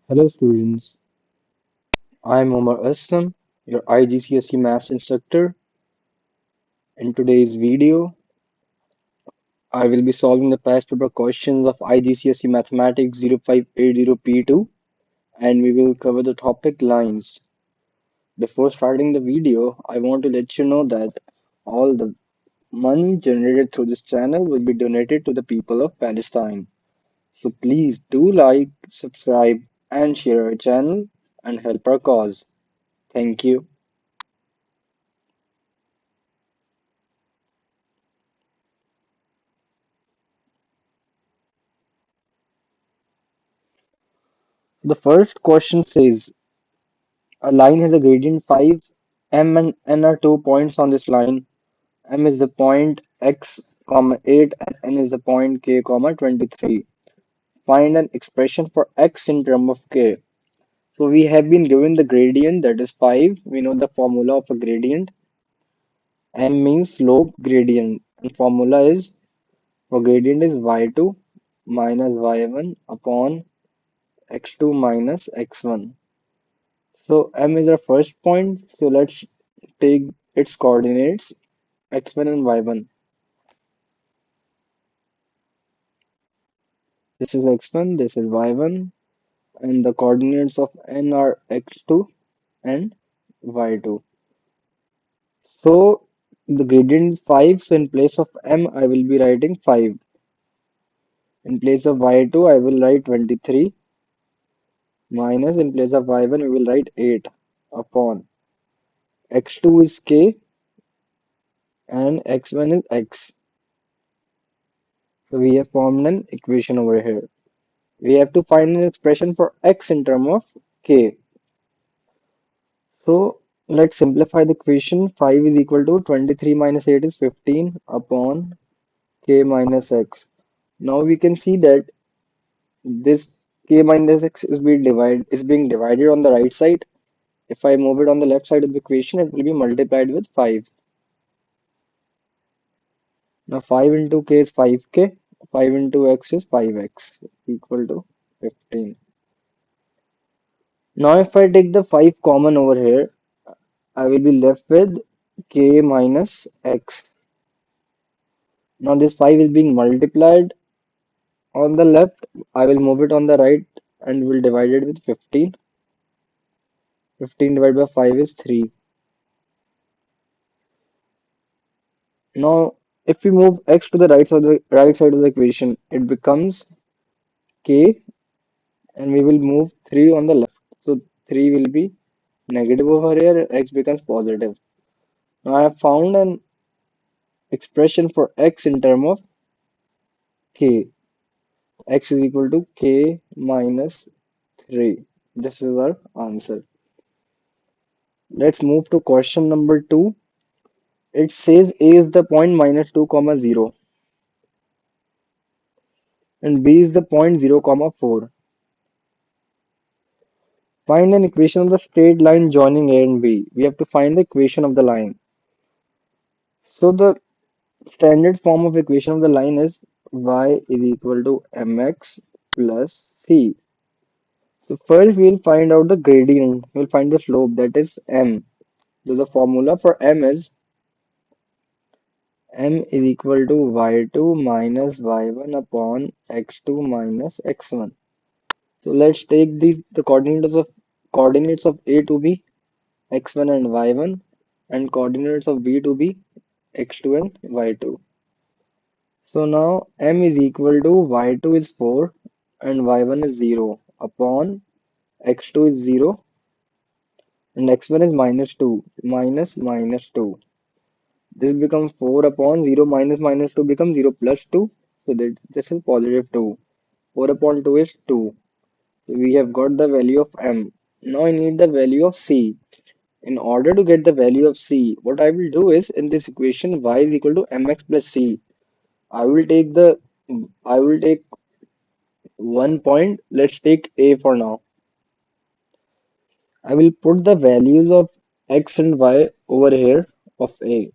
Hello students, I'm Omar Aslam, your IGCSE Maths instructor. In today's video, I will be solving the past paper questions of IGCSE Mathematics 0580P2 and we will cover the topic lines. Before starting the video, I want to let you know that all the money generated through this channel will be donated to the people of Palestine. So please do like, subscribe and share our channel and help our cause. Thank you. The first question says a line has a gradient 5, m and n are 2 points on this line. M is the point x, comma 8 and n is the point k, comma 23. Find an expression for x in term of k. So we have been given the gradient that is 5. We know the formula of a gradient. M means slope gradient and formula is for gradient is y2 minus y1 upon x2 minus x1. So M is our first point. So let's take its coordinates x1 and y1. This is x1, this is y1, and the coordinates of n are x2 and y2. So the gradient is 5. So in place of m, I will be writing 5. In place of y2, I will write 23 minus in place of y1, we will write 8 upon x2 is k and x1 is x. So we have formed an equation over here. We have to find an expression for x in term of k. So let's simplify the equation. 5 is equal to 23 minus 8 is 15 upon k minus x. Now we can see that this k minus x is being divided on the right side. If I move it on the left side of the equation, it will be multiplied with 5. Now 5 into k is 5k, 5 into x is 5x equal to 15. Now if I take the 5 common over here, I will be left with k minus x. Now this 5 is being multiplied on the left. I will move it on the right and will divide it with 15. 15 divided by 5 is 3. Now if we move x to the right side of the equation, it becomes k and we will move 3 on the left. So 3 will be negative over here, x becomes positive. Now I have found an expression for x in term of k. X is equal to k minus 3. This is our answer. Let's move to question number 2. It says A is the point minus 2 comma 0 and B is the point 0 comma 4. Find an equation of the straight line joining A and B. We have to find the equation of the line. So the standard form of equation of the line is y is equal to mx plus c. So first we'll find out the gradient. We'll find the slope that is m. So the formula for m is m is equal to y2 minus y1 upon x2 minus x1. So let's take the coordinates of A to be x1 and y1 and coordinates of B to be x2 and y2. So now m is equal to y2 is 4 and y1 is 0 upon x2 is 0 and x1 is minus 2 minus minus 2. This becomes 4 upon 0 minus minus 2 becomes 0 plus 2. So that this is positive 2. 4 upon 2 is 2. So we have got the value of m. Now I need the value of c. In order to get the value of c, what I will do is in this equation y is equal to mx plus c. I will take the I will take one point. Let's take a for now. I will put the values of x and y over here of a.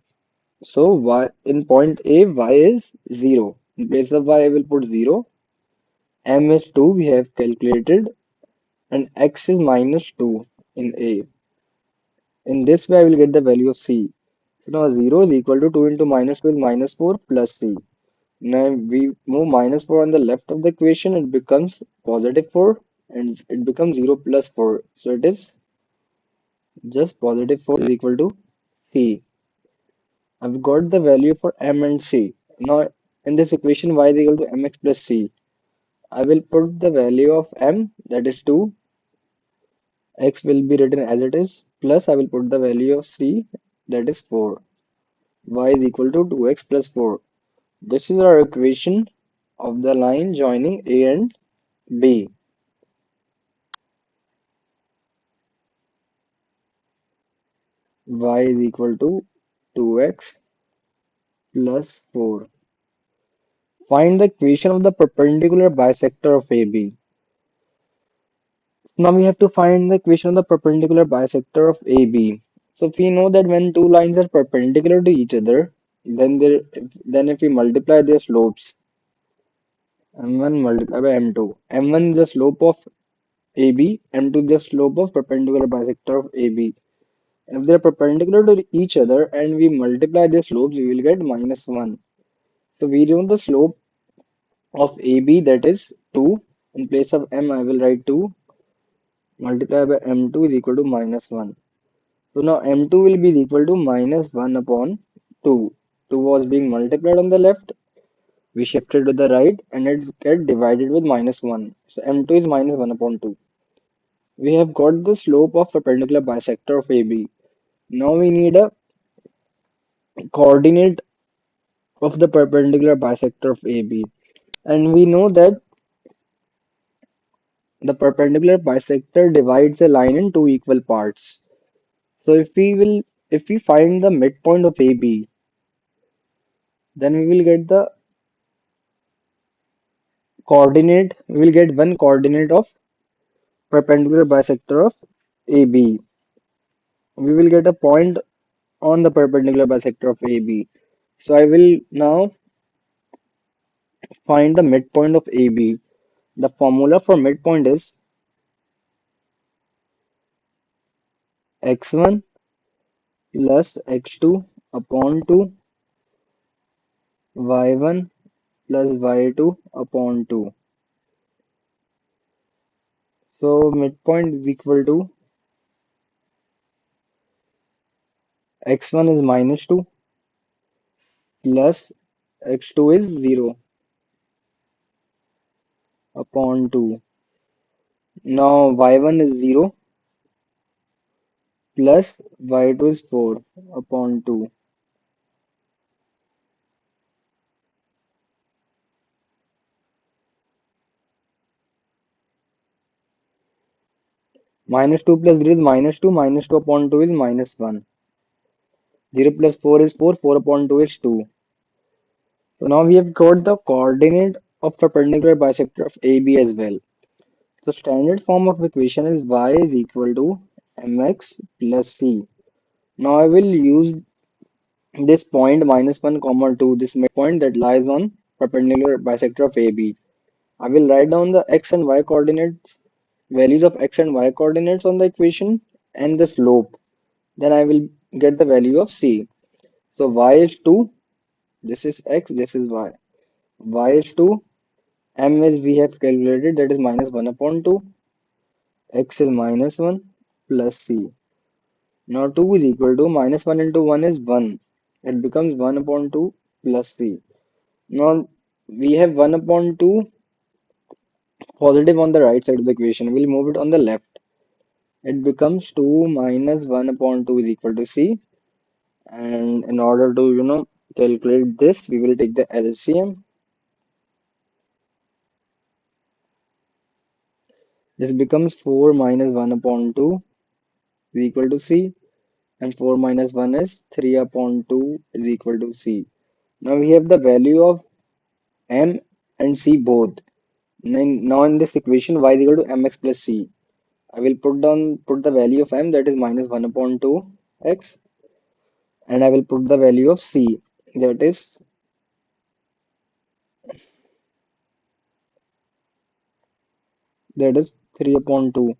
So y in point A, y is 0. In place of y, I will put 0. M is 2, we have calculated. and x is minus 2 in A. In this way, I will get the value of C. So now 0 is equal to 2 into minus 2 is minus 4 plus C. Now we move minus 4 on the left of the equation, it becomes positive 4 and it becomes 0 plus 4. So it is just positive 4 is equal to C. I've got the value for M and C. Now in this equation y is equal to mx plus c. I will put the value of M, that is 2. X will be written as it is, plus I will put the value of C, that is 4. Y is equal to 2x plus 4. This is our equation of the line joining A and B. Y is equal to 2x plus 4. Find the equation of the perpendicular bisector of AB. Now we have to find the equation of the perpendicular bisector of AB. So if we know that when two lines are perpendicular to each other, then if we multiply their slopes, m1 multiplied by m2, m1 is the slope of AB, m2 is the slope of perpendicular bisector of AB. If they are perpendicular to each other and we multiply their slopes, we will get minus 1. So we know the slope of AB, that is 2. In place of m, I will write 2 multiplied by m2 is equal to minus 1. So now m2 will be equal to minus 1 upon 2. 2 was being multiplied on the left, we shifted to the right and it get divided with minus 1. So m2 is minus 1 upon 2. We have got the slope of perpendicular bisector of AB. Now we need a coordinate of the perpendicular bisector of AB. And we know that the perpendicular bisector divides a line in two equal parts. So if we find the midpoint of AB, then we will get the coordinate, we will get one coordinate of perpendicular bisector of AB. We will get a point on the perpendicular bisector of AB. So I will now find the midpoint of AB. The formula for midpoint is x1 plus x2 upon 2 y1 plus y2 upon 2. So midpoint is equal to x1 is minus 2 plus x2 is 0 upon 2. Now y1 is 0 plus y2 is 4 upon 2. Minus 2 plus 0 is minus 2. Minus 2 upon 2 is minus 1. 0 plus 4 is 4. 4 upon 2 is 2. So now we have got the coordinate of perpendicular bisector of AB as well. So standard form of equation is y is equal to mx plus c. Now I will use this point minus 1 comma 2, this midpoint that lies on perpendicular bisector of AB. I will write down the x and y coordinates, values of x and y coordinates on the equation and the slope. Then I will get the value of c. So y is 2, this is x, this is y. Y is 2, m is we have calculated, that is minus 1 upon 2, x is minus 1 plus c. Now 2 is equal to minus 1 into 1 is 1. It becomes 1 upon 2 plus c. Now we have 1 upon 2 positive on the right side of the equation. We'll move it on the left. It becomes 2 minus 1 upon 2 is equal to c. And in order to, calculate this, we will take the LCM. This becomes 4 minus 1 upon 2 is equal to c. And 4 minus 1 is 3 upon 2 is equal to c. Now we have the value of m and c both. Now in this equation, y is equal to mx plus c. I will put the value of m, that is minus 1 upon 2 x, and I will put the value of c, that is that is 3 upon 2.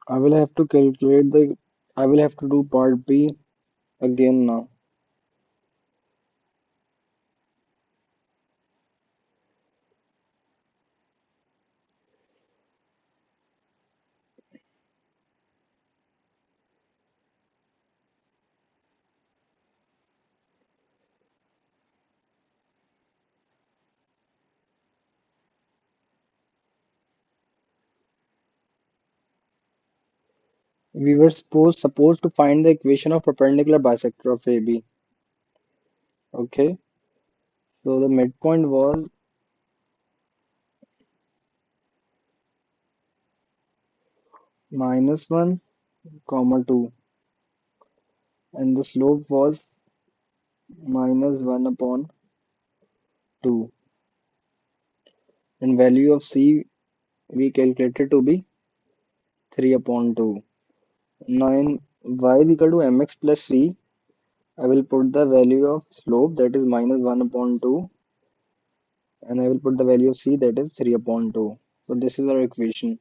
I will have to calculate the, I will have to do part B again now. We were supposed to find the equation of perpendicular bisector of AB. Okay, so the midpoint was -1, 2, and the slope was -1 upon 2, and value of C we calculated to be 3 upon 2. Now in y is equal to mx plus c, I will put the value of slope, that is -1 upon 2, and I will put the value of c, that is 3 upon 2. So this is our equation.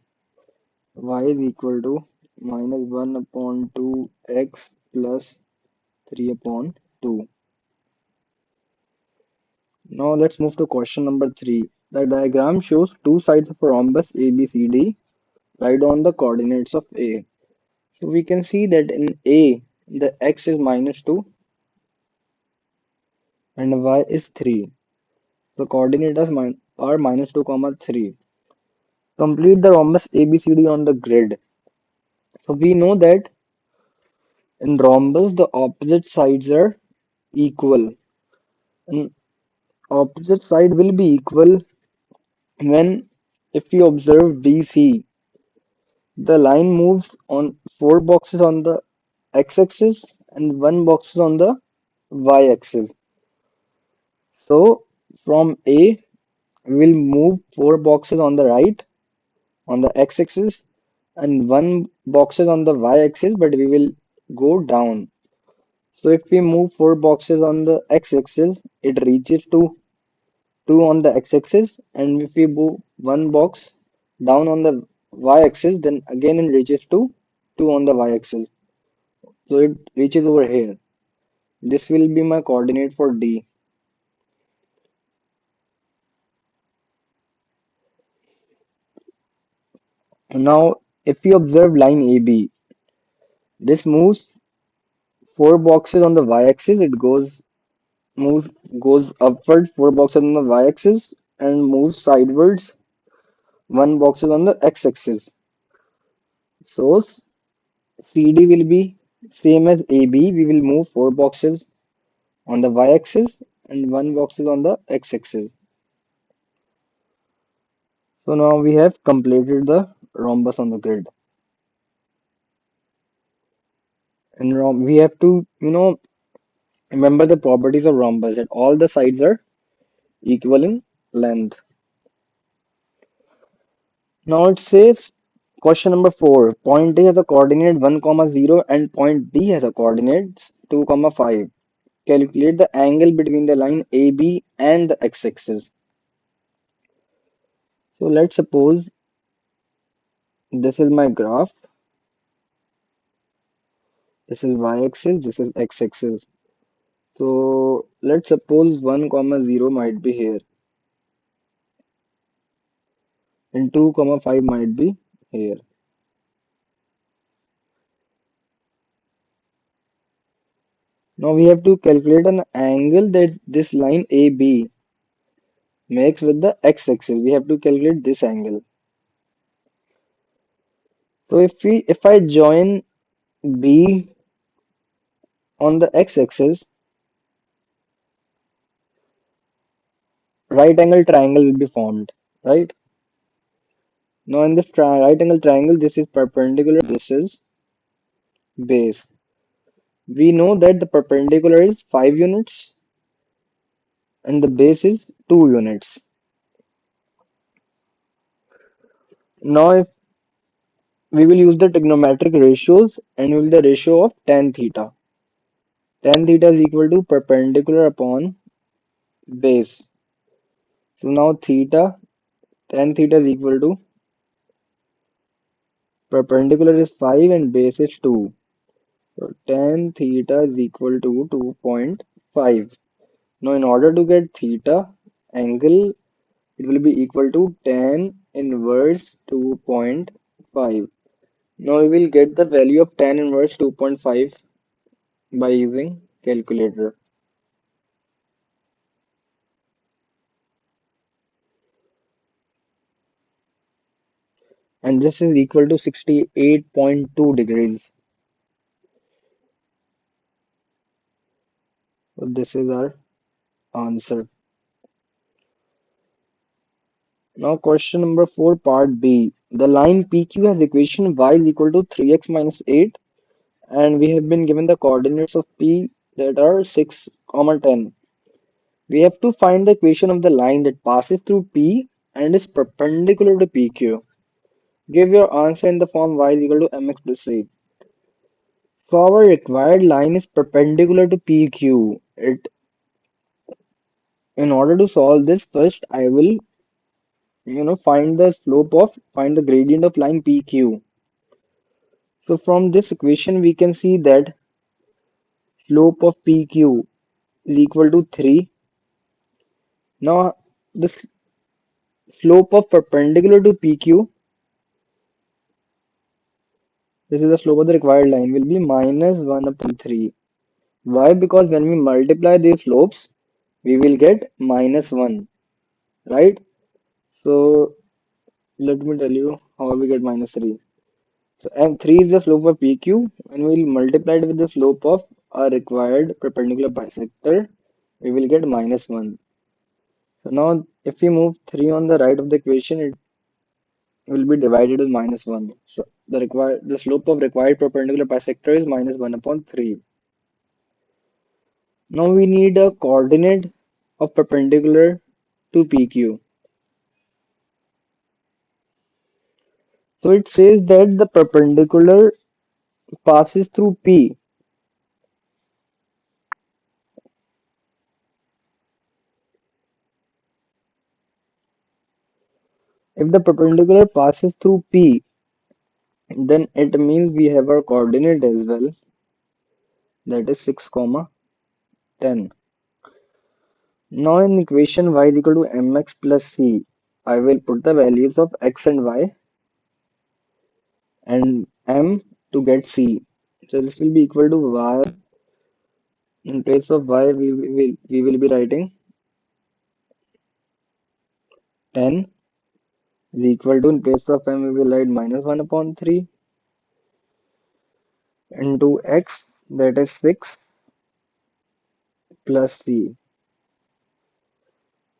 Y is equal to -1 upon 2x plus 3 upon 2. Now let's move to question number 3. The diagram shows two sides of a rhombus ABCD. Write on the coordinates of A. So we can see that in A, the x is -2 and y is 3. The coordinates are -2, 3. Complete the rhombus ABCD on the grid. So we know that in rhombus the opposite sides are equal. And opposite side will be equal when, if we observe BC, the line moves on four boxes on the x-axis and one box on the y-axis. So from A, we'll move four boxes on the right on the x-axis and one boxes on the y-axis, but we will go down. So if we move four boxes on the x-axis, it reaches to 2 on the x-axis, and if we move one box down on the y-axis, then again it reaches to 2 on the y-axis. So it reaches over here. This will be my coordinate for D. Now, if we observe line AB, this moves four boxes on the y-axis. It goes upward four boxes on the y-axis and moves sidewards one boxes on the x-axis. So CD will be same as AB. We will move four boxes on the y-axis and one boxes on the x-axis. So now we have completed the rhombus on the grid. And we have to, remember the properties of rhombus, that all the sides are equal in length. Now it says question number 4. Point A has a coordinate 1, 0 and point B has a coordinates 2, 5. Calculate the angle between the line AB and the x-axis. So let's suppose this is my graph. This is y-axis, this is x-axis. So let's suppose 1, 0 might be here and 2, 5 might be here. Now we have to calculate an angle that this line AB makes with the x-axis. We have to calculate this angle. So if I join B on the x-axis, right angle triangle will be formed, right? Now in this right angle triangle, this is perpendicular, this is base. We know that the perpendicular is 5 units and the base is 2 units. Now if we will use the trigonometric ratios and will the ratio of tan theta. Tan theta is equal to perpendicular upon base. So now tan theta is equal to perpendicular is 5 and base is 2. So tan theta is equal to 2.5. Now in order to get theta angle, it will be equal to tan inverse 2.5. Now we will get the value of tan inverse 2.5 by using calculator. And this is equal to 68.2 degrees. So this is our answer. Now question number 4 part B. The line PQ has equation y is equal to 3x minus 8 and we have been given the coordinates of P that are 6, 10. We have to find the equation of the line that passes through P and is perpendicular to PQ. Give your answer in the form y is equal to mx plus c. So our required line is perpendicular to PQ. In order to solve this, first I will find the gradient of line PQ. So from this equation we can see that slope of PQ is equal to 3. Now the slope of perpendicular to PQ, this is the slope of the required line, will be minus 1 upon 3. Why? Because when we multiply these slopes, we will get minus 1, right? So let me tell you how we get minus 3. So M3 is the slope of PQ, and we'll multiply it with the slope of our required perpendicular bisector, we will get minus 1. So now if we move 3 on the right of the equation, it will be divided with minus 1. So the slope of required perpendicular bisector is minus 1 upon 3. Now we need a coordinate of perpendicular to PQ. So it says that the perpendicular passes through P. If the perpendicular passes through P, then it means we have our coordinate as well, that is 6, 10. Now in equation y is equal to mx plus c, I will put the values of x and y and m to get c. So this will be equal to y. In place of y, we will be writing 10 is equal to, in place of m, we will write minus 1 upon 3 into x, that is 6 plus c.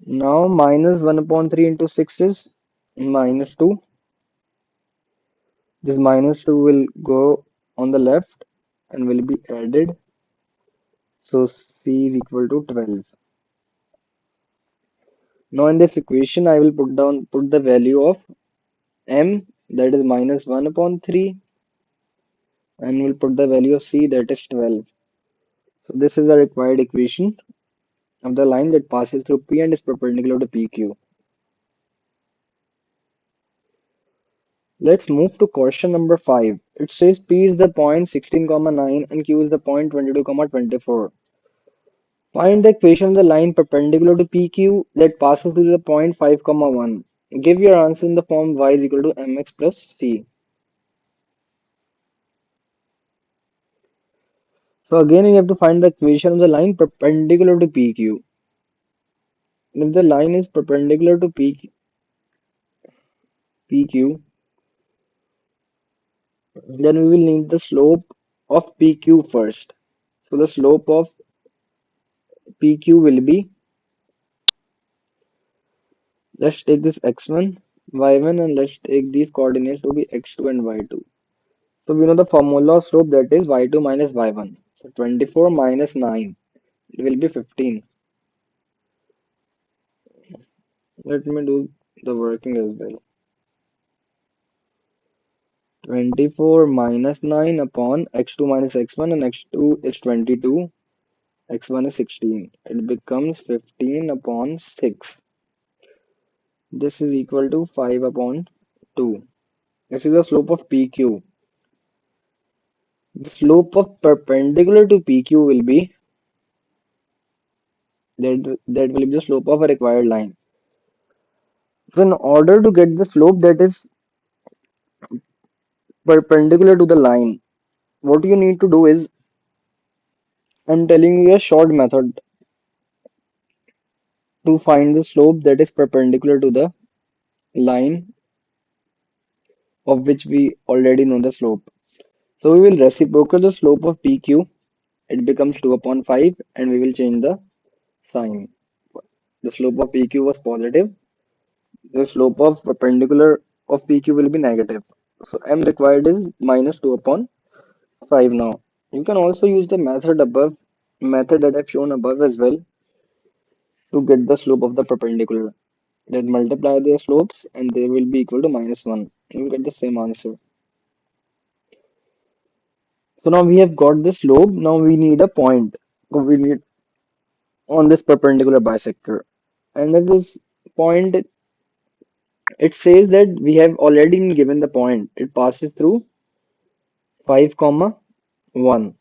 Now minus 1 upon 3 into 6 is minus 2. This minus 2 will go on the left and will be added. So c is equal to 12. Now in this equation, I will put the value of m, that is minus 1 upon 3, and will put the value of c, that is 12. So this is the required equation of the line that passes through P and is perpendicular to PQ. Let's move to question number 5. It says P is the point 16, 9 and Q is the point 22, 24. Find the equation of the line perpendicular to PQ that passes through the point 5, 1. Give your answer in the form y is equal to mx plus c. So again, we have to find the equation of the line perpendicular to PQ. And if the line is perpendicular to PQ, then we will need the slope of PQ first. So the slope of PQ will be, let's take this x1, y1, and let's take these coordinates to be x2 and y2. So we know the formula of slope, that is y2 minus y1. So 24 minus 9, it will be 15. Let me do the working as well. 24 minus 9 upon x2 minus x1, and x2 is 22, x1 is 16. It becomes 15 upon 6. This is equal to 5 upon 2. This is the slope of PQ. The slope of perpendicular to PQ will be, that will be the slope of a required line. So in order to get the slope that is perpendicular to the line, what you need to do is, I'm telling you a short method to find the slope that is perpendicular to the line of which we already know the slope. So we will reciprocal the slope of PQ. It becomes 2 upon 5, and we will change the sign. The slope of PQ was positive. The slope of perpendicular of PQ will be negative. So M required is minus 2 upon 5 now. You can also use the method that I've shown above as well, to get the slope of the perpendicular. Then multiply their slopes and they will be equal to minus 1. You will get the same answer. So now we have got the slope. Now we need a point. So we need on this perpendicular bisector. And at this point, it says that we have already been given the point. It passes through 5 comma 1.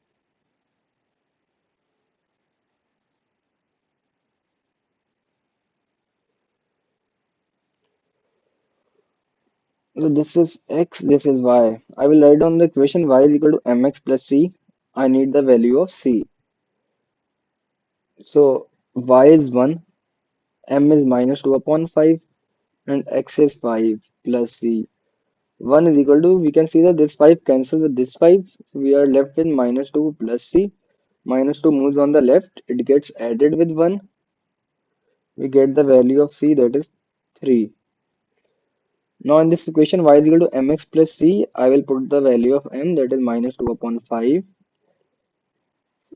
So this is x, this is y. I will write down the equation y is equal to mx plus c. I need the value of c. So y is 1, m is minus 2 upon 5, and x is 5 plus c. 1 is equal to, we can see that this 5 cancels with this 5. So we are left with minus 2 plus c. Minus 2 moves on the left. It gets added with 1. We get the value of c, that is 3. Now in this equation y is equal to mx plus c, I will put the value of m, that is minus 2 upon 5.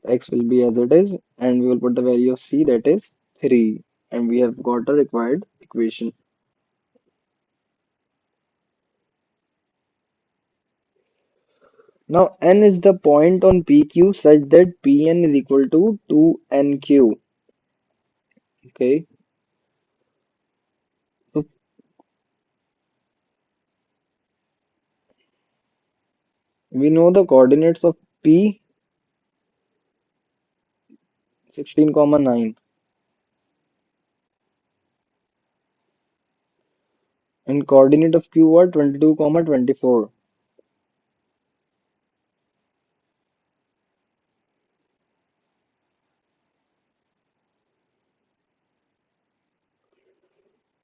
X will be as it is, and we will put the value of c, that is 3. And we have got a required equation. Now n is the point on PQ such that Pn is equal to 2nq. Okay, so we know the coordinates of P 16, 9, and coordinate of Q are 22, 24.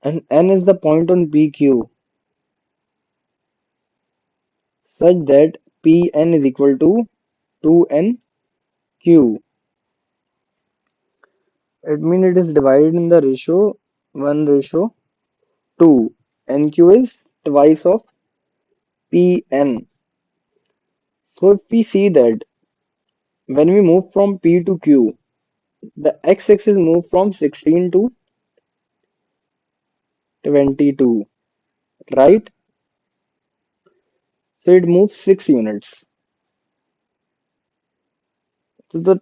And n is the point on PQ such that Pn is equal to 2nq. It means it is divided in the ratio 1 ratio 2. Nq is twice of Pn. So if we see that when we move from P to Q, the x-axis move from 16 to 22, right? So it moves 6 units. So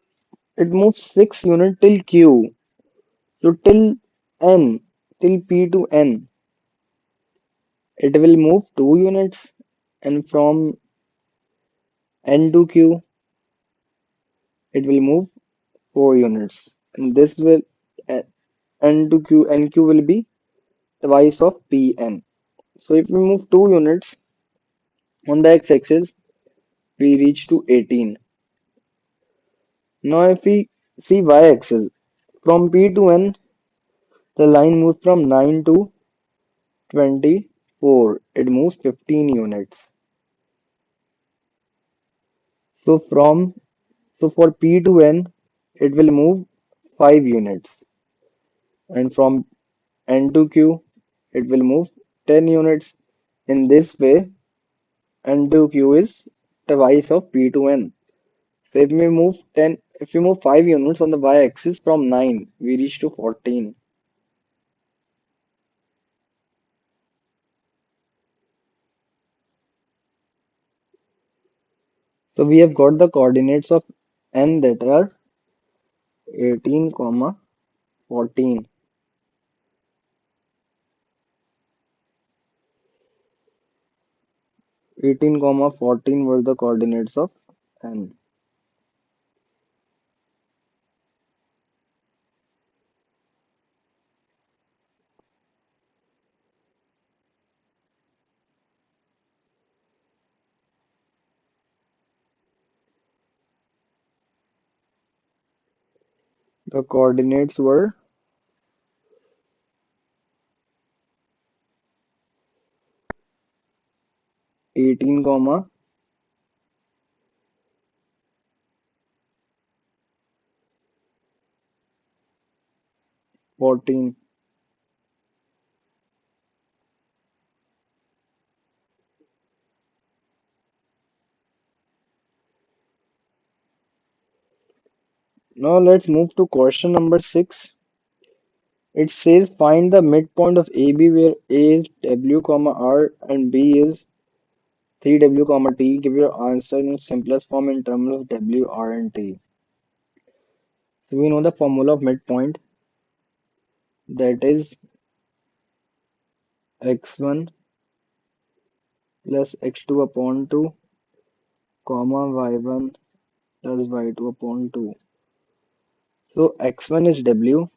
it moves 6 units till Q. So till N, till P to N, it will move 2 units, and from N to Q, it will move 4 units. And this will, uh, N to Q, NQ will be twice of Pn. So if we move 2 units on the x-axis, we reach to 18. Now if we see y-axis, from P to N, the line moves from 9 to 24. It moves 15 units. So from so for P to N, it will move 5 units. And from N to Q, it will move 10 units. In this way, N to Q is twice of P to N. So if we move 5 units on the y-axis from 9, we reach to 14. So we have got the coordinates of N that are 18, 14. 18, 14 were the coordinates of N. The coordinates were 18, 14. Now let's move to question number 6. It says find the midpoint of AB where A is W, R and B is 3W, T. Give your answer in simplest form in terms of W, R and T. So we know the formula of midpoint, that is x1 plus x2 upon 2, y1 plus y2 upon 2. So x1 is W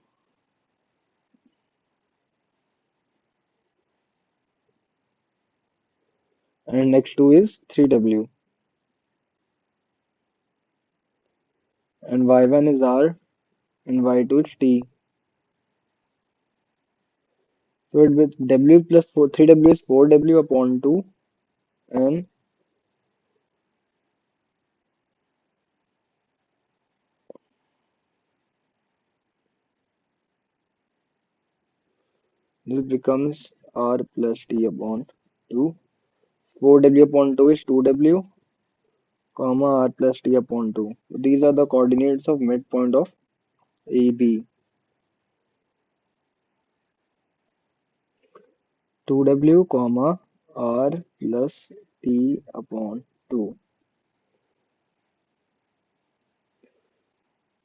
and x2 is 3W and y1 is R and y2 is T. So it with W plus 4, 3W is 4W upon 2 and this becomes R plus T upon 2. 4W upon 2 is 2W, R plus T upon 2. So these are the coordinates of midpoint of AB. 2W, R plus T upon 2.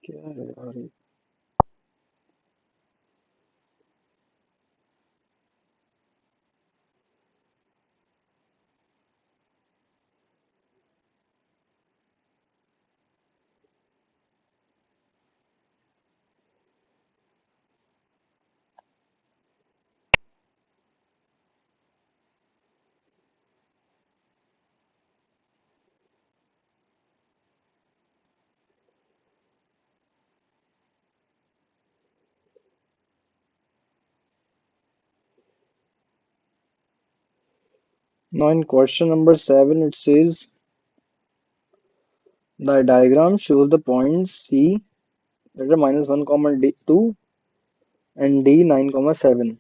क्या है यार ये? 'Now in question number 7 it says the diagram shows the points C that are minus 1, D 2 and D 9, 7.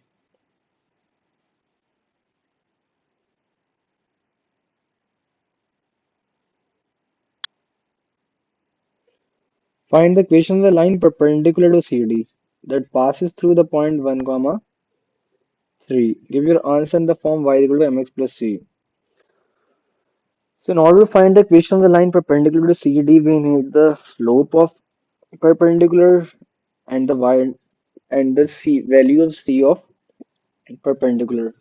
Find the equation of the line perpendicular to CD that passes through the point 1, 3. Give your answer in the form y equal to mx plus c. So in order to find the equation of the line perpendicular to CD, we need the slope of perpendicular and the y and the c value of c of perpendicular.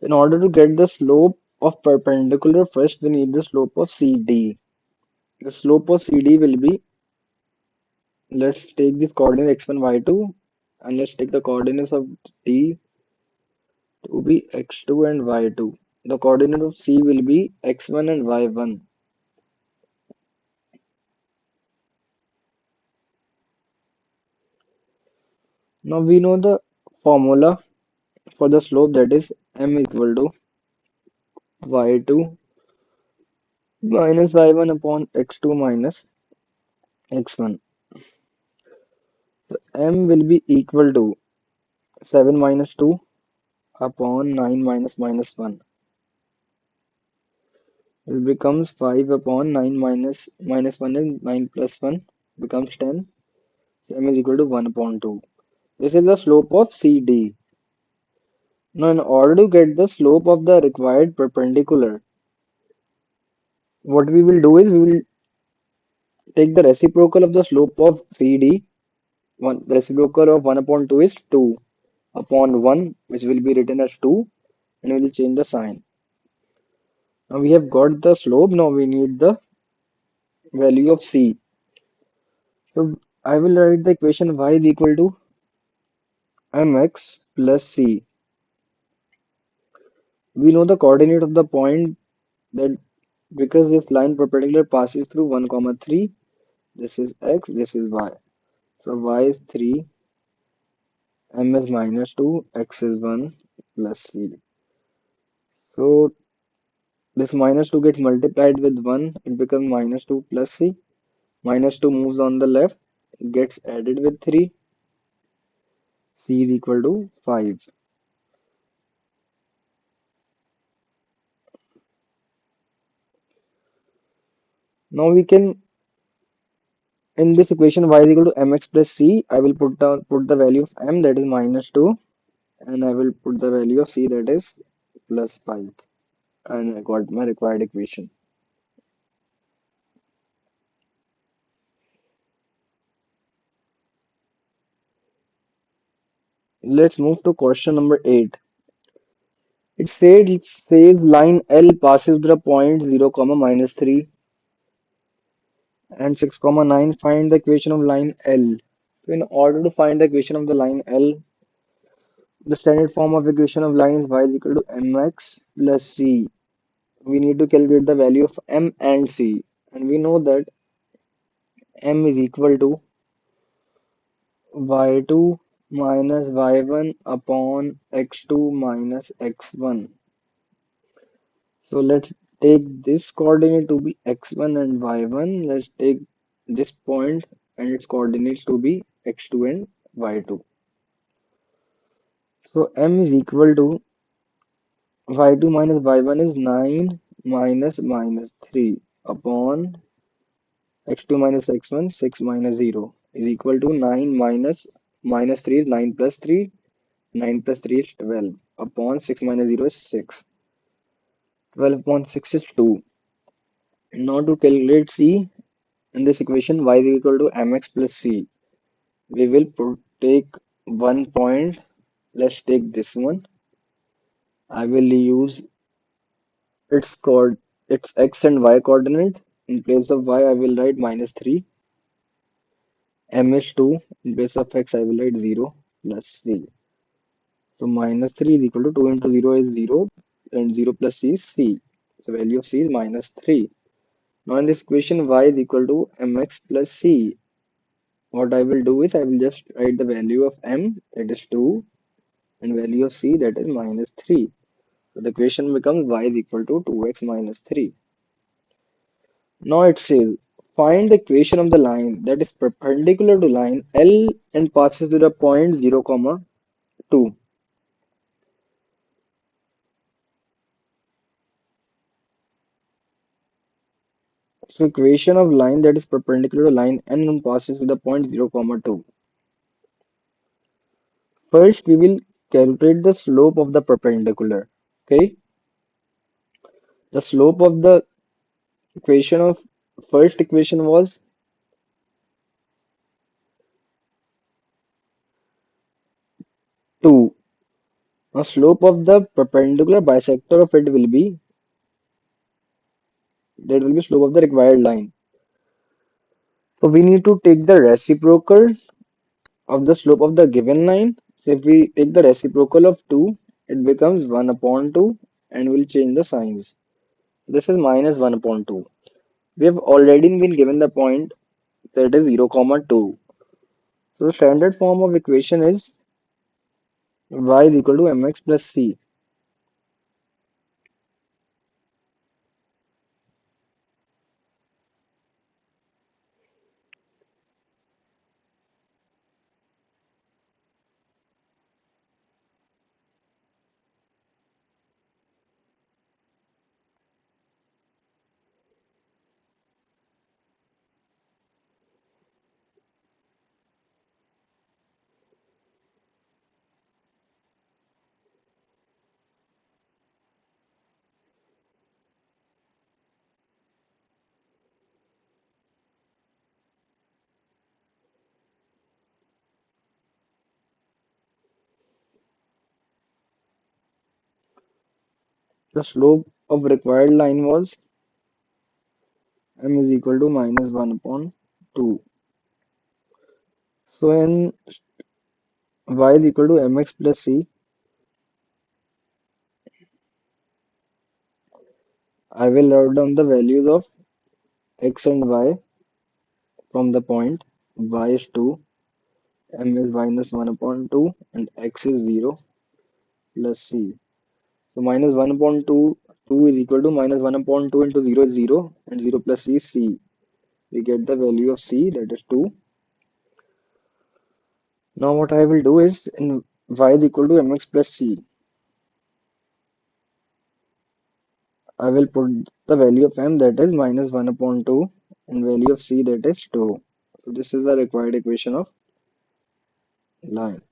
In order to get the slope of perpendicular, first we need the slope of CD. The slope of CD will be, let's take this coordinate x1, y2 and let's take the coordinates of D to be x2 and y2. The coordinate of C will be x1 and y1. Now we know the formula for the slope, that is m equal to y2 minus y1 upon x2 minus x1. So m will be equal to 7 minus 2 upon 9 minus 1. It becomes 5 upon 9 minus 1 is 9 plus 1 becomes 10. So m is equal to 1 upon 2. This is the slope of CD. Now in order to get the slope of the required perpendicular, what we will do is we will take the reciprocal of the slope of CD. The reciprocal of 1 upon 2 is 2 upon 1, which will be written as 2, and we will change the sign. Now we have got the slope, now we need the value of C. So I will write the equation y is equal to mx plus c. We know the coordinate of the point, that because this line perpendicular passes through 1 comma 3, this is x, this is y. So y is 3, m is minus 2, x is 1 plus c. So this minus 2 gets multiplied with 1, it becomes minus 2 plus c. Minus 2 moves on the left, gets added with 3, c is equal to 5. Now we can, in this equation y is equal to mx plus c, I will put the value of m, that is minus 2, and I will put the value of c, that is plus 5, and I got my required equation. Let's move to question number 8. It says line L passes through the point 0 comma minus 3 and 6 comma 9. Find the equation of line L. So in order to find the equation of the line L, the standard form of equation of line is y is equal to mx plus c. We need to calculate the value of m and c, and we know that m is equal to y2 minus y1 upon x2 minus x1. So let's take this coordinate to be x1 and y1. Let's take this point and its coordinates to be x2 and y2. So m is equal to y2 minus y1 is 9 minus 3 upon x2 minus x1, 6 minus 0 is equal to 9 minus 3 is 9 plus 3. 9 plus 3 is 12 upon 6 minus 0 is 6. 12 upon 6 is 2. Now to calculate c, in this equation y is equal to mx plus c, we will take one point. Let's take this one. I will use its its x and y coordinate. In place of y, I will write minus 3. M is 2. In place of x, I will write 0 plus c. So minus 3 is equal to 2 into 0 is 0, and 0 plus c is c. The value of c is minus 3. Now in this equation y is equal to mx plus c. What I will do is I will just write the value of m, that is 2, and value of c, that is minus 3. So the equation becomes y is equal to 2x minus 3. Now it says find the equation of the line that is perpendicular to line L and passes through the point 0 comma 2. So equation of line that is perpendicular to line N and passes through the point 0 comma 2. First we will calculate the slope of the perpendicular. Okay, the slope of the equation of first equation was 2. Now slope of the perpendicular bisector of it will be, that will be slope of the required line. So we need to take the reciprocal of the slope of the given line. So if we take the reciprocal of 2, it becomes 1 upon 2, and we'll change the signs. This is minus 1 upon 2. We have already been given the point, that is 0 comma 2. So the standard form of equation is y is equal to mx plus c. The slope of required line was m is equal to minus 1 upon 2. So in y is equal to mx plus c, I will write down the values of x and y from the point y is 2, m is minus 1 upon 2, and x is 0 plus c. So minus 1 upon 2, 2 is equal to minus 1 upon 2 into 0 is 0, and 0 plus c is c. We get the value of c, that is 2. Now what I will do is in y is equal to mx plus c, I will put the value of m, that is minus 1 upon 2, and value of c, that is 2. So this is the required equation of line.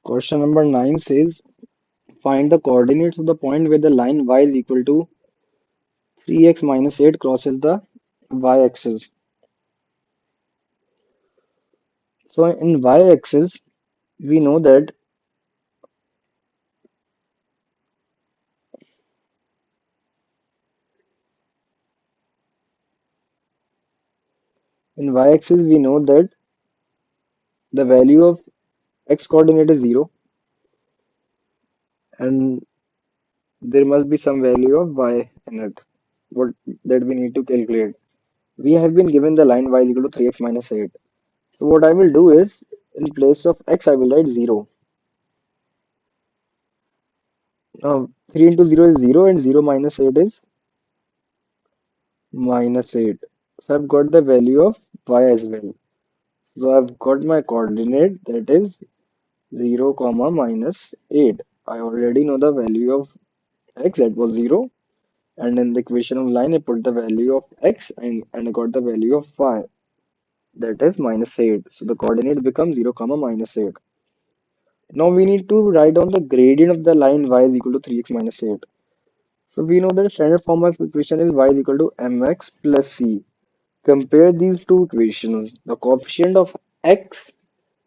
Question number 9 says, find the coordinates of the point where the line y is equal to 3x minus 8 crosses the y-axis. So in y-axis, we know that the value of x coordinate is 0, and there must be some value of y in it, what that we need to calculate. We have been given the line y is equal to 3x minus 8. So what I will do is, in place of x, I will write 0. Now 3 into 0 is 0, and 0 minus 8 is minus 8. So I've got the value of y as well. So I've got my coordinate, that is 0 comma minus 8. I already know the value of x, that was 0, and in the equation of line I put the value of x, and I got the value of y, that is minus 8. So the coordinate becomes 0 comma minus 8. Now we need to write down the gradient of the line y is equal to 3x minus 8. So we know that the standard form of equation is y is equal to mx plus c. Compare these two equations. The coefficient of x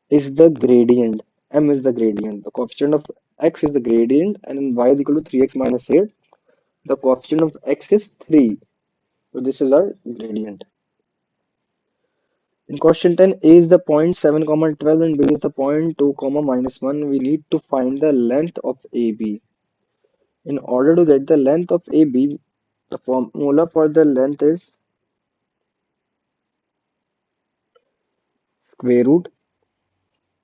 is the gradient. M is the gradient. The coefficient of x is the gradient, and in y is equal to 3x minus 8. The coefficient of x is 3. So this is our gradient. In question 10, A is the point 7, comma 12, and B is the point 2, comma minus 1. We need to find the length of AB. In order to get the length of AB, the formula for the length is square root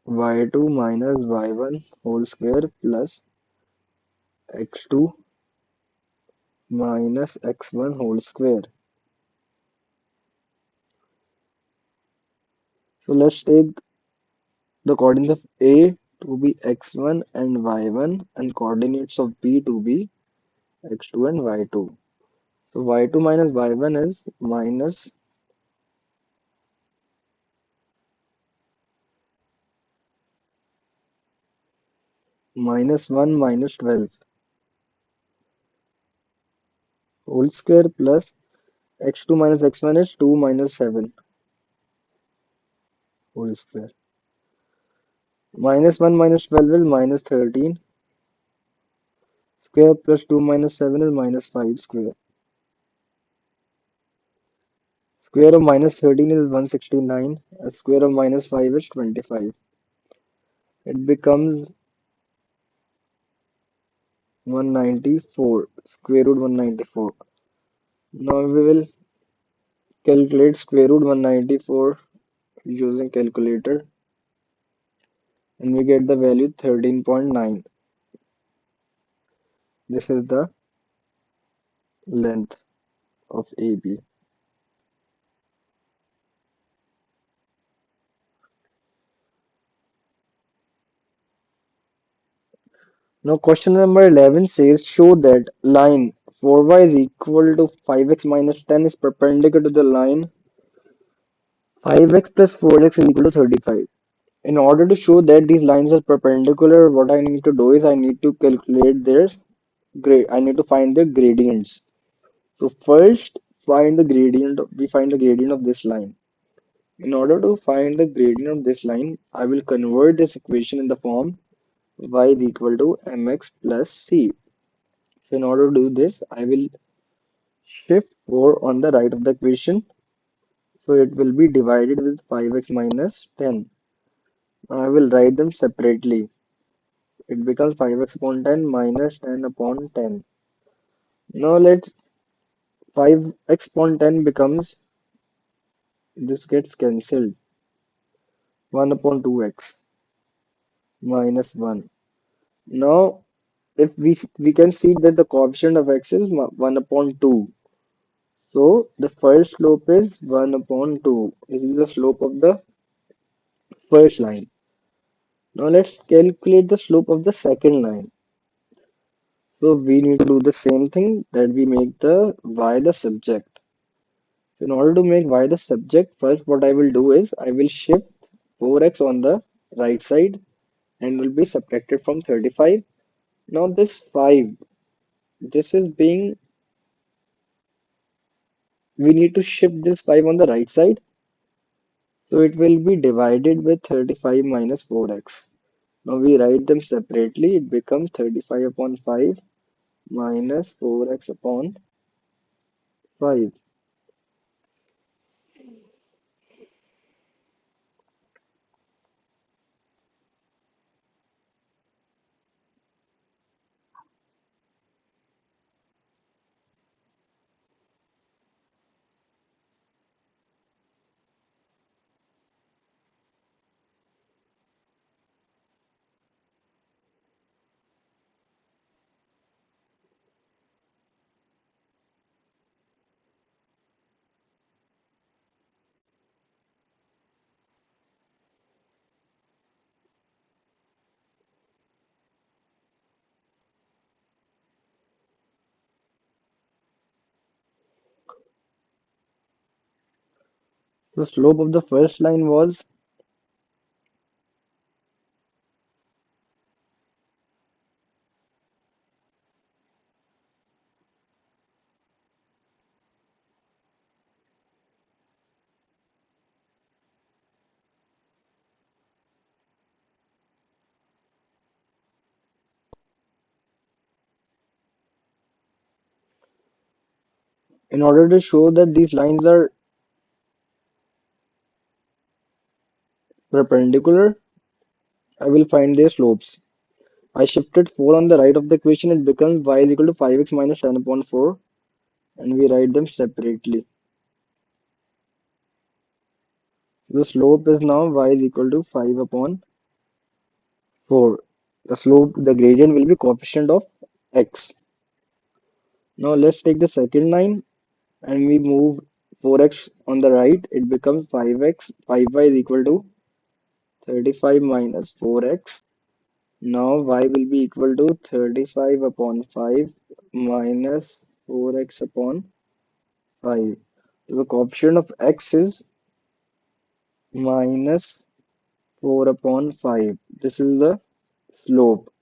y2 minus y1 whole square plus x2 minus x1 whole square. So let's take the coordinates of A to be x1 and y1, and coordinates of B to be x2 and y2. So y2 minus y1 is minus 1 minus 12. whole square plus x2 minus x1 is 2 minus 7 whole square. Minus 1 minus 12 is minus 13 square plus 2 minus 7 is minus 5 square. Square of minus 13 is 169 and square of minus 5 is 25. It becomes 194, square root 194. Now we will calculate square root 194 using calculator and we get the value 13.9. This is the length of AB. Now question number 11 says show that line 4y is equal to 5x minus 10 is perpendicular to the line 5x plus 4x is equal to 35. In order to show that these lines are perpendicular, what I need to do is I need to calculate their grade. I need to find their gradients. So first find the gradient. We find the gradient of this line. In order to find the gradient of this line, I will convert this equation in the form y is equal to mx plus c. So in order to do this, I will shift 4 on the right of the equation. So it will be divided with 5x minus 10. Now I will write them separately. It becomes 5x upon 10 minus 10 upon 10. Now let's 5x upon 10 becomes, this gets cancelled. 1 upon 2x minus 1. Now if we can see that the coefficient of x is 1 upon 2. So the first slope is 1 upon 2. This is the slope of the first line. Now let's calculate the slope of the second line. So we need to do the same thing that we make the y the subject. In order to make y the subject, first what I will do is I will shift 4x on the right side and will be subtracted from 35. Now this 5, this is being, we need to shift this 5 on the right side. So it will be divided with 35 minus 4x. Now we write them separately. It becomes 35 upon 5 minus 4x upon 5. The slope of the first line was, in order to show that these lines are perpendicular, I will find their slopes. I shifted 4 on the right of the equation. It becomes y is equal to 5x minus 10 upon 4 and we write them separately. The slope is now y is equal to 5 upon 4. The slope, the gradient will be coefficient of x. Now let's take the second line and we move 4x on the right. It becomes 5x, 5y is equal to 35 minus 4x. Now y will be equal to 35 upon 5 minus 4x upon 5. So the coefficient of x is minus 4 upon 5. This is the slope.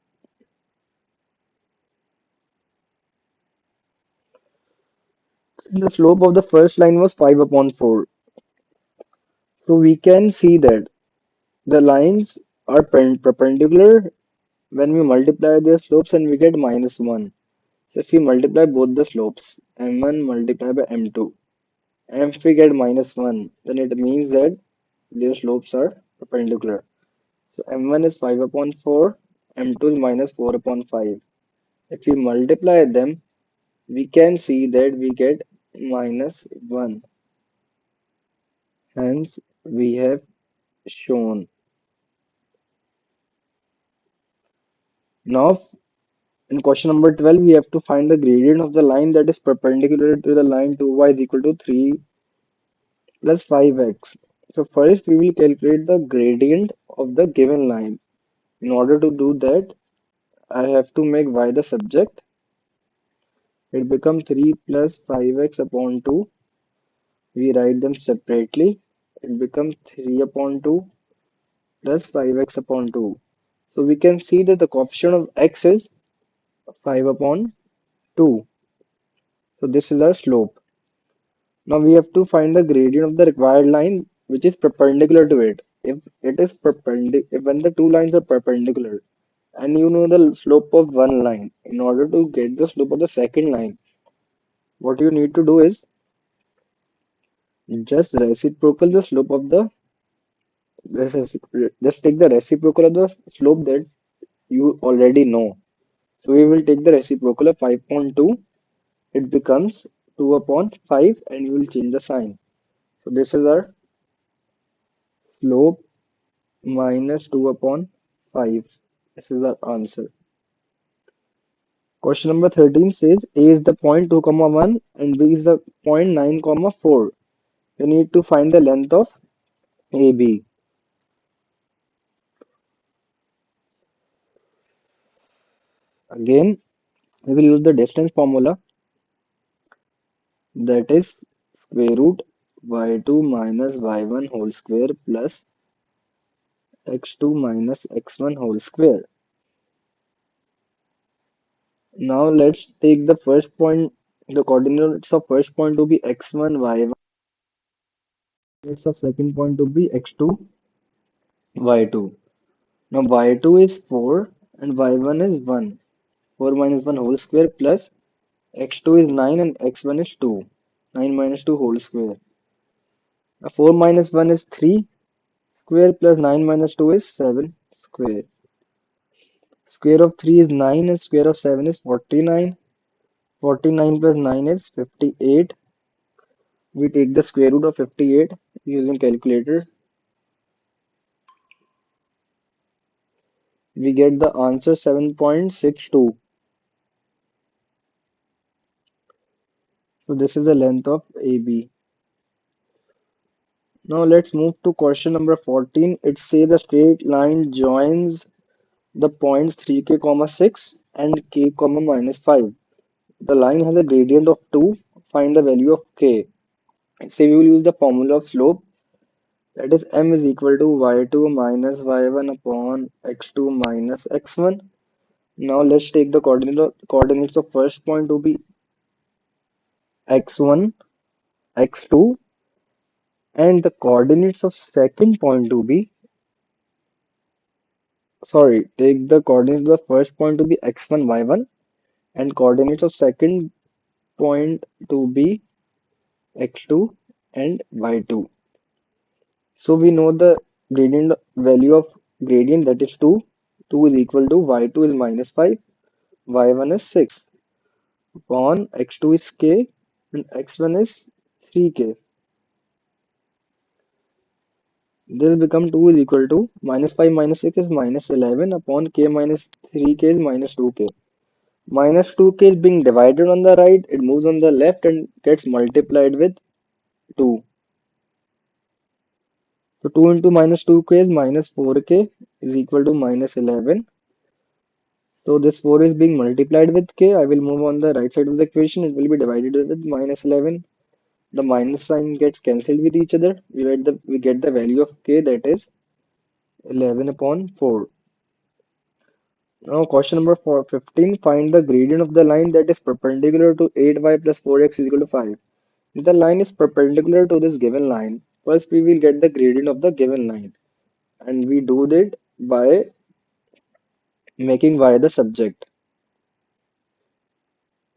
The slope of the first line was 5 upon 4. So we can see that the lines are perpendicular when we multiply their slopes and we get -1. So if we multiply both the slopes, m1 multiplied by m2, and if we get -1, then it means that their slopes are perpendicular. So m1 is 5 upon 4, m2 is -4 upon 5. If we multiply them, we can see that we get -1. Hence, we have shown. Now, in question number 12, we have to find the gradient of the line that is perpendicular to the line 2y is equal to 3 plus 5x. So first, we will calculate the gradient of the given line. In order to do that, I have to make y the subject. It becomes 3 plus 5x upon 2. We write them separately. It becomes 3 upon 2 plus 5x upon 2. So we can see that the coefficient of x is 5 upon 2. So this is our slope. Now we have to find the gradient of the required line which is perpendicular to it. If it is perpendicular, when the two lines are perpendicular and you know the slope of one line, in order to get the slope of the second line, what you need to do is just reciprocal the slope of the just take the reciprocal of the slope that you already know. So we will take the reciprocal of 5.2. It becomes 2 upon 5 and you will change the sign. So this is our slope minus 2 upon 5. This is our answer. Question number 13 says A is the point 2 comma 1 and B is the point 9 comma 4. You need to find the length of AB. Again, we will use the distance formula, that is square root y2 minus y1 whole square plus x2 minus x1 whole square. Now let's take the first point, the coordinates of first point to be x1, y1, coordinates of second point to be x2, y2. Now y2 is 4 and y1 is 1. 4 minus 1 whole square plus x2 is 9 and x1 is 2. 9 minus 2 whole square. Now 4 minus 1 is 3 square plus 9 minus 2 is 7 square. Square of 3 is 9 and square of 7 is 49. 49 plus 9 is 58. We take the square root of 58 using calculator. We get the answer 7.62. So this is the length of AB. Now let's move to question number 14. It says the straight line joins the points 3k comma 6 and k comma minus 5. The line has a gradient of 2. Find the value of k. So we will use the formula of slope, that is m is equal to y2 minus y1 upon x2 minus x1. Now let's take the coordinates of first point to be x1, x2, and the coordinates of second point to be, sorry, take the coordinates of the first point to be x1, y1, and coordinates of second point to be x2 and y2. So we know the gradient value of gradient, that is 2. 2 is equal to y2 is minus 5, y1 is 6, upon x2 is k and x1 is 3k. This become 2 is equal to minus 5 minus 6 is minus 11 upon k minus 3k is minus 2k. Minus 2k is being divided on the right, it moves on the left and gets multiplied with 2. So 2 into minus 2k is minus 4k is equal to minus 11. So this 4 is being multiplied with k. I will move on the right side of the equation. It will be divided with minus 11. The minus sign gets cancelled with each other. We get the value of k, that is 11 upon 4. Now question number 15. Find the gradient of the line that is perpendicular to 8y plus 4x is equal to 5. If the line is perpendicular to this given line, first we will get the gradient of the given line. And we do that by making y the subject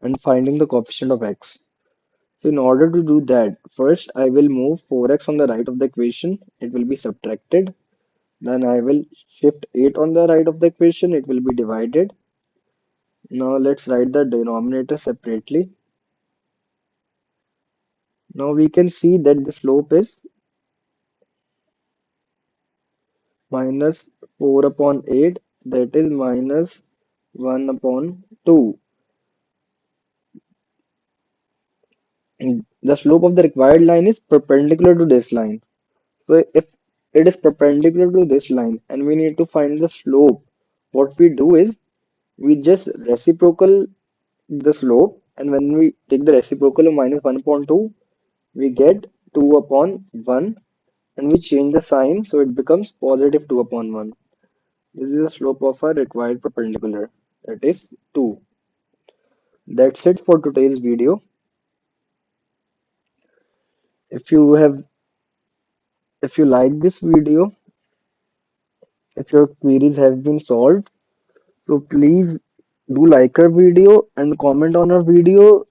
and finding the coefficient of x. So in order to do that, first I will move 4x on the right of the equation. It will be subtracted. Then I will shift 8 on the right of the equation. It will be divided. Now let's write the denominator separately. Now we can see that the slope is minus 4 upon 8. That is minus 1 upon 2. And the slope of the required line is perpendicular to this line. So if it is perpendicular to this line and we need to find the slope, what we do is we just reciprocal the slope, and when we take the reciprocal of minus 1 upon 2, we get 2 upon 1, and we change the sign so it becomes positive 2 upon 1. This is the slope of our required perpendicular, that is 2. That's it for today's video. If you have if you like this video, if your queries have been solved, so please do like our video and comment on our video,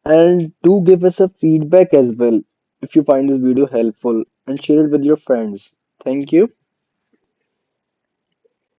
and do give us a feedback as well if you find this video helpful, and share it with your friends. Thank you.